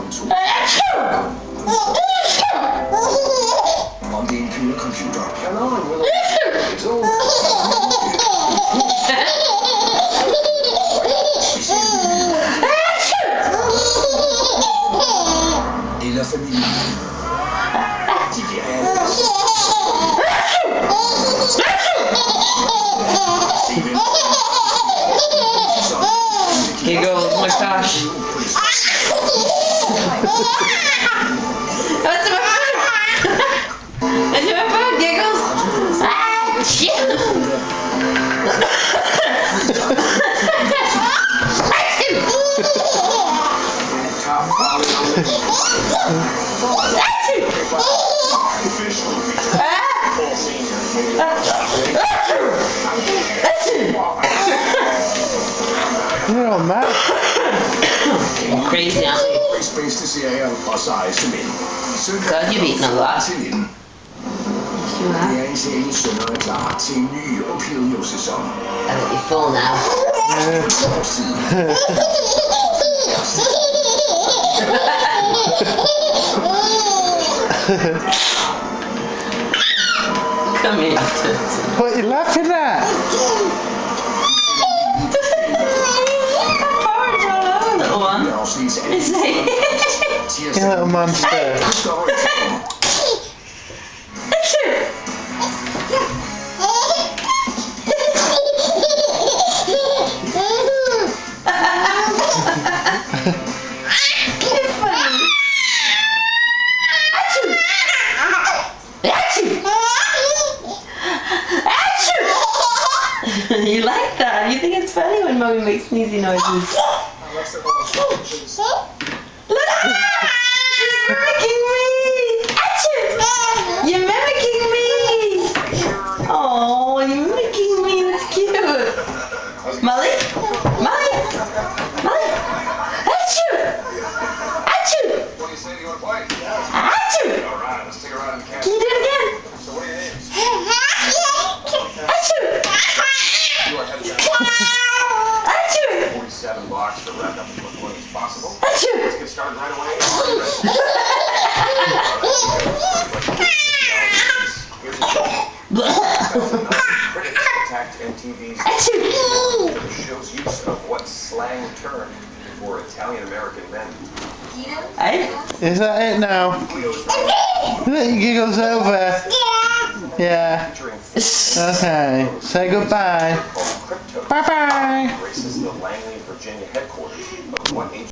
On the computer. It's all et la famille. Giggles, oh my gosh. That's my phone! That's my phone, Giggles! Ah, shit! You're all mad. Crazy, aren't you? God, you've eaten a lot. You have. I bet you're full now. Come here, Toots. What are you laughing at? Porridge all over, little one. Is he? You little monster. You like that? You think it's funny when Mommy makes sneezy noises? Look! She's mimicking me! Achoo! You're mimicking me! Oh, you're mimicking me. That's cute. Molly? Molly? Molly? Achoo! Achoo! Achoo! Can you do it again? Achoo! 47 blocks to wrap up as quickly as possible. Achoo! Let's get started right away. Critics attacked MTV's show's use of what slang term for Italian-American men. Is that it now? Let your giggles over. Yeah. Okay. Say goodbye. Bye bye. Races the Langley, Virginia headquarters of what